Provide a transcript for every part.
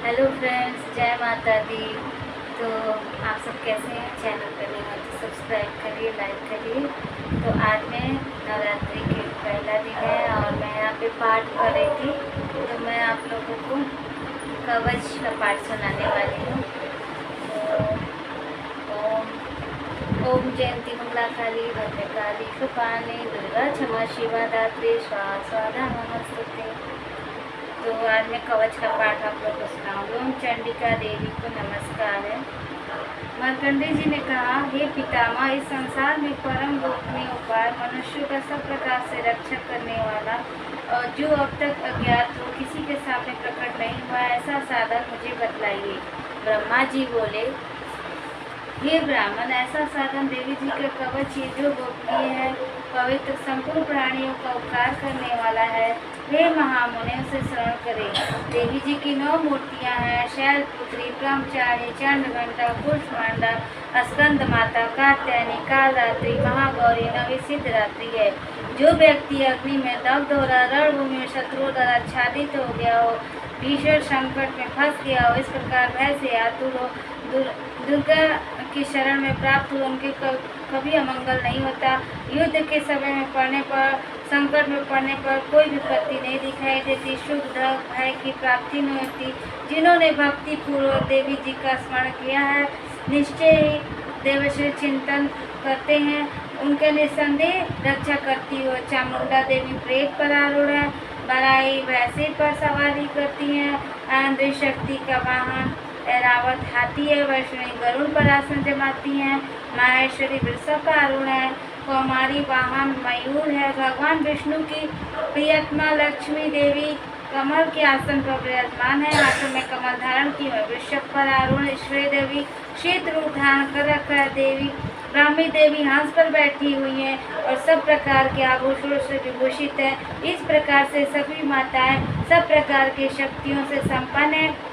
Hello friends, जय माता दी। तो आप सब कैसे हैं? चैनल पर नहीं हो तो सब्सक्राइब करिए, लाइक करिए। तो आज मैं नवरात्रि के पहला दिन है और मैं यहाँ पे पाठ कर रही थी। तो मैं आप लोगों को कवच का पाठ सुनाने वाली हूँ। तो ओम जयंती मंगला काली भद्रकाली कृपाणी दुर्गा क्षमा शिवा दात्री स्वाधा नमस्ते। तो आज मैं कवच का पाठ आप लोग को सुनाऊंगी। ओम चंडिका देवी को नमस्कार है। मार्कंडेय जी ने कहा, हे पितामह, इस संसार में परम गोपनीय उपाय मनुष्यों का सब प्रकार से रक्षा करने वाला और जो अब तक अज्ञात हो, किसी के सामने प्रकट नहीं हुआ, ऐसा साधन मुझे बतलाइए। ब्रह्मा जी बोले, हे ब्राह्मण, ऐसा साधन देवी जी का कवच ये जो गोपनीय है, पवित्र, संपूर्ण प्राणियों का उपकार करने वाला है। हे महामुने, उसे शरण करें। देवी जी की 9 मूर्तियां हैं: शैलपुत्री, ब्रह्मचारी, चंद्रघंटा, कुष्मांडा, स्कंद माता, कात्यायनी, कालरात्रि, महागौरी, नवी सिद्धरात्रि है। जो व्यक्ति अग्नि में दग्ध हो रहा, रणभूमि में शत्रुओं द्वारा आच्छादित हो गया हो, भीषण संकट में फंस गया हो, इस प्रकार भय से आतुर हो, दुर्गा की शरण में प्राप्त हो, उनके कभी अमंगल नहीं होता। युद्ध के समय में पड़ने पर, संकट में पड़ने पर कोई विपत्ति नहीं दिखाई देती। सुख दुख भय की प्राप्ति नहीं होती। जिन्होंने भक्ति पूर्वक देवी जी का स्मरण किया है, निश्चय ही देवश्री चिंतन करते हैं, उनके निसंदेह रक्षा करती हो। चामुंडा देवी प्रेत पर आरूढ़ है, बराई भैंसे पर सवारी करती हैं, आंध्र शक्ति का वाहन ऐरावत हाथी है, वैष्णवी गरुड़ पर आसन जमाती हैं, माहेश्वरी वृषभ पर आरूढ़ है, कौमारी वाहन मयूर है। भगवान विष्णु की प्रियतमा लक्ष्मी देवी कमल के आसन पर विराजमान है, हाथों में कमल धारण की है, वृषभ पर आरूढ़ ईश्वरी देवी शीत रूप धारण कर रखा है। देवी ब्राह्मी देवी हंस पर बैठी हुई है और सब प्रकार के आभूषणों से विभूषित है। इस प्रकार से सभी माताएं सब प्रकार की शक्तियों से संपन्न है।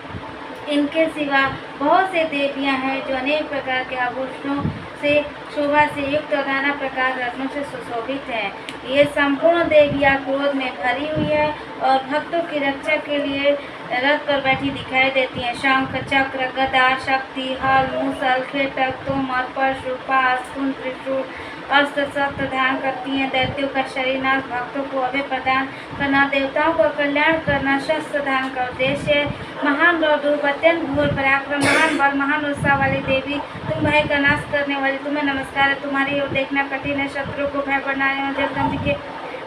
इनके सिवा बहुत से देवियां हैं जो अनेक प्रकार के आभूषणों से शोभा से युक्त और नाना प्रकार रत्नों से सुशोभित हैं। ये संपूर्ण देवियां क्रोध में भरी हुई है और भक्तों की रक्षा के लिए रथ पर बैठी दिखाई देती हैं। शंख, चक्र, गदा, शक्ति, हल, मूसल, खेटक, तोमर, परशु, पास, कुंड, त्रिशूल, अस्त्र शस्त्र धारण करती हैं। दैत्यों का शरीर नाश, भक्तों को अभय प्रदान करना, देवताओं का कल्याण करना शस्त्र धारण का उद्देश्य है। महान रौद्र, अत्यंत घोर पराक्रम, महान बल, महान उत्साह वाली देवी, तुम भय का नाश करने वाली, तुम्हें नमस्कार है। तुम्हारी ओर देखना कठिन है, शत्रु को भय बढ़ाने वाले जगदम्बिके,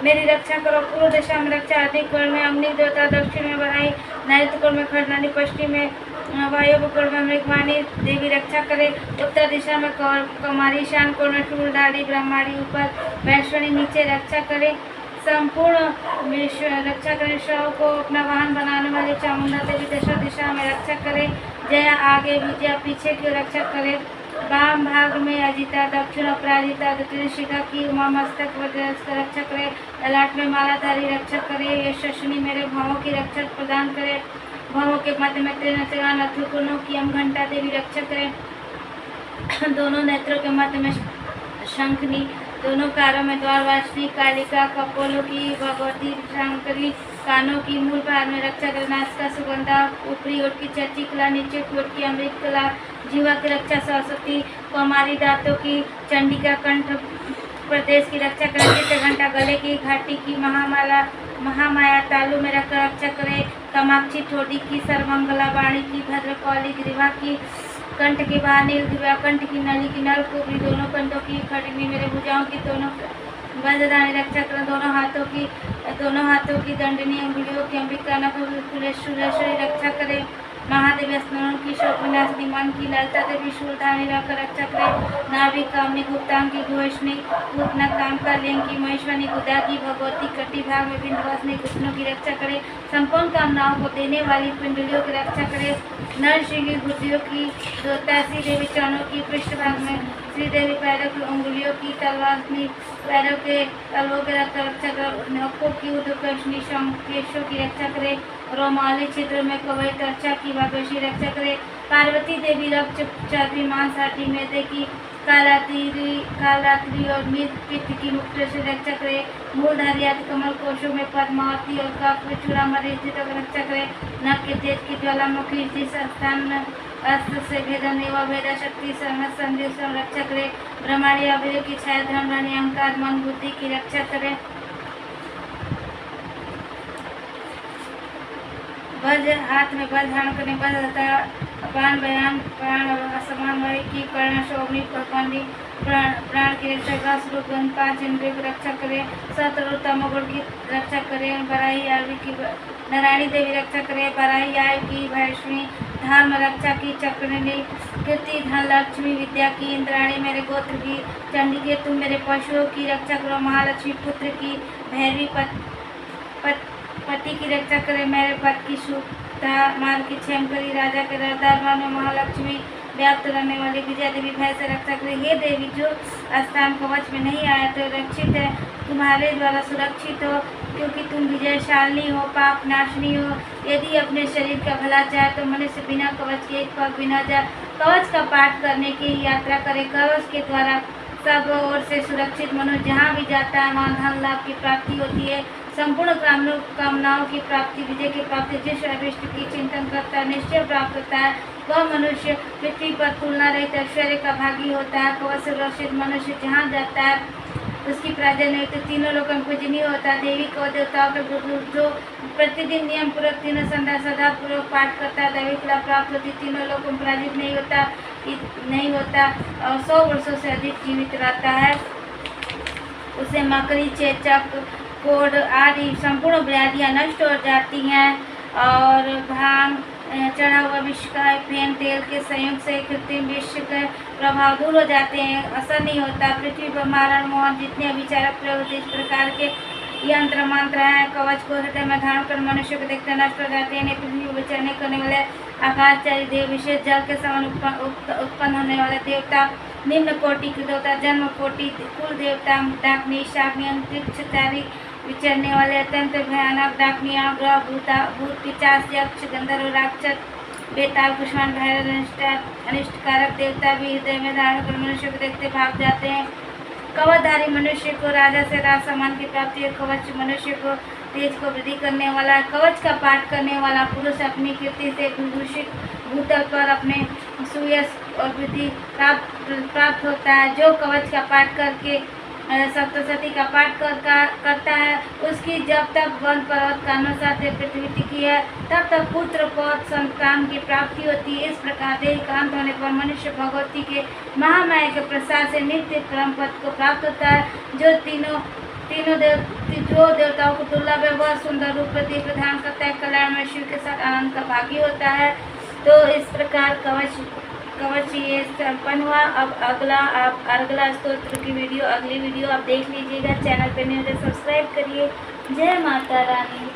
मेरी रक्षा करो। पूर्व दिशा में रक्षा, अधिक कोण में अग्नि देवता, दक्षिण में बढ़ाई, नैऋत्य कोण में खरदानी, पश्चिम में वायु कोण में मृगवाणी देवी रक्षा करे। उत्तर दिशा में कौमारी, ईशान कोण में शूलधारी ब्रह्माणी, ऊपर वैष्णवी, नीचे रक्षा करे। संपूर्ण रक्षा करे। शव को अपना वाहन बनाने वाली चामुंडा देवी दशा दिशा में रक्षा करे। जया आगे, विजया पीछे की रक्षा करे। वाम भाग में अजिता, दक्षिण अपराजिता, त्रिशिखा की उमा मस्तक रक्षा करे। ललाट में मालाधारी रक्षा करे। यशस्विनी मेरे भावों की रक्षा प्रदान करे। भावों के मध्य में त्रिनयना नथुकुनों की अमघंटा देवी रक्षा करे। दोनों नेत्रों के मध्य में शंखनी, दोनों कारों में द्वारवासिनी कालिका, कपोलों की भगवती शंकरी, कानों की मूल भाग में रक्षा करना, इसका सुगंधा, ऊपरी ओट की चर्ची कला, नीचे ओट की अमृत कला, जीवा की रक्षा सरस्वती, कौमारी दांतों की चंडिका, कंठ प्रदेश की रक्षा करे। चित्र घंटा, गले की घाटी की महामाला, महामाया तालु में रखकर रक्षा करे। कामाक्षी ठोडी की, सर्वमंगला वाणी की, भद्रकौली ग्रीवा की, कंठ के बाहर नीलग्रीवा, कंठ की नली की, नलकुबरी, दोनों कंठों की खड़गनी, मेरे भुजाओं की दोनों वज्रदानी रक्षा करें। दोनों हाथों की दंडनी, अंगुलियों की अंबिका, नकुलेश्वरी रक्षा करे। महादेवी स्मरण की, शोक विनाशनी, मन की, ललिता देवी शूलधारी रखकर रक्षा करे। नाभि कामनी, गुप्तांग की, घोषणी, पूतना काम का, लिंग की, महेश्वरी, गुदा की, भगवती, कटी भाग में बिंदवासिनी, घुटनों की रक्षा करे। संपूर्ण कामनाओं को देने वाली पिंडलियों की रक्षा करे। नरसिंह की बुद्धियों की, तासी देवी चरणों की, पृष्ठभाग में श्रीदेवी, पैरों की, अंगुलियों की, तलवासनी, पैरों के तलवों के रक्षा करे। नौकों की, उदकर्षणी, केशों की रक्षा करे। रोमाली क्षेत्र में कवई, तरछा की, भागवशी रक्षा करे। पार्वती देवी रक्त चर्बी मांसहाटी मेदे की कालरात्रि और मृत पित्त की मुक्त से रक्षा करे। मूलधारी आदि कमल कोशों में पद्मावती और कफ में चूड़ामणि स्थित रक्षा करे। नख के तेज की ज्वालामुखी जिस स्थान अस्त्र से भेदन एवं भेदा शक्ति संदेश रक्षा करे। ब्रह्मांडी अभिनय की छाया धर्म रानी अहंकार मन बुद्धि की रक्षा करे। वज्र हाथ में वज्र धारण करने पर प्राण बयान प्राण असमान वायु की कर्ण शोभनी भगवानी प्राण की रक्षा का स्वरूप 5 इंद्रियों की रक्षा करे। सतरु तमोगुण की रक्षा करे। बराही आयु की नारायणी देवी रक्षा करे। बराही आयु की भैष्मी धर्म रक्षा की चक्रनी कीर्ति धन लक्ष्मी विद्या की इंद्राणी मेरे गोत्र की चंडी के तुम मेरे पशुओं की रक्षा करो। महालक्ष्मी पुत्र की भैरवी पति की रक्षा करे। मेरे पद की सुखता माल की क्षेम करी। राजा के दरबार में महालक्ष्मी व्याप्त रहने वाली विजय देवी भय से रक्षा करे। हे देवी जो स्थान कवच में नहीं आया तो रक्षित है तुम्हारे द्वारा सुरक्षित हो, क्योंकि तुम विजयशालिनी हो पाप नाशनी हो। यदि अपने शरीर का भला चाहे तो मनुष्य बिना कवच के एक पग बिना जाए। कवच का पाठ करने की यात्रा करे। कवच के द्वारा सब ओर से सुरक्षित मनुष्य जहाँ भी जाता है वहाँ धन लाभ की प्राप्ति होती है। संपूर्ण कामनाओं की प्राप्ति विजय की प्राप्ति जिस अभिष्ट की चिंतन करता है निश्चय प्राप्त होता है। वह मनुष्य पृथ्वी पर तुलना रहित ऐश्वर्य का भागी होता है। कवच से सुरक्षित मनुष्य जहाँ जाता है उसकी प्राजय नहीं तो तीनों लोगों में पूजनीय होता है। देवी को देवताओं के जो प्रतिदिन नियम पूर्वक तीनों संध्या सदा पूर्वक पाठ करता है दैविक कला प्राप्त होती। तीनों लोगों में पराजित नहीं होता और 100 वर्षों से अधिक जीवित रहता है। उसे मकड़ी चेचक कोढ़ आदि संपूर्ण व्याधियाँ नष्ट हो जाती हैं और भांग चढ़ा हुआ विष का फेन तेल के संयोग से कृत्रिम विष के प्रभाव दूर हो जाते हैं। असर नहीं होता। पृथ्वी पर मारण मोहन जितने विचारक प्रयोग होते इस प्रकार के यंत्र मंत्र हैं। कवच को हृदय में धारण कर मनुष्य को देखते नष्ट हो जाते हैं। पृथ्वी पर विचरने करने वाले आकाशचारी देव विशेष जल के समान उत्पन्न होने वाले देवता निम्न कोटि के देवता जन्म कोटि कुल देवता डाकनी शाग्नि अंतरिक्षचारी विचरने वाले अत्यंत भयानक डाकनी ग्रह भूत पिचास यक्ष गंधर्व राक्षस बेताल कुष्मांड भैरव अनिष्टकारक देवता भी हृदय में धारण कर मनुष्य को देखते भाग जाते हैं। कवचधारी मनुष्य को राजा से राज सम्मान की प्राप्ति है। कवच मनुष्य को तेज को वृद्धि करने वाला। कवच का पाठ करने वाला पुरुष अपनी कीर्ति से विभूषित भूतल पर अपने सुयश और वृद्धि प्राप्त होता है। जो कवच का पाठ करके सप्तशती का पाठ करता है उसकी जब तक वन पर्वत कानों साथ पृथ्वी टिकी है तब तक पुत्र पौत्र संतान की प्राप्ति होती है। इस प्रकार देह का अंत होने पर मनुष्य भगवती के महामाया के प्रसाद से नित्य परम पद को प्राप्त होता है। जो देवताओं को दुर्लभ है वह सुंदर रूप प्रदीप प्रदान करता है। कल्याण में शिव के साथ आनंद का भागी होता है। तो इस प्रकार कवच ये संपन्न हुआ। अब अगला स्तोत्र की वीडियो अगली वीडियो आप देख लीजिएगा। चैनल पे नहीं हो तो सब्सक्राइब करिए। जय माता रानी।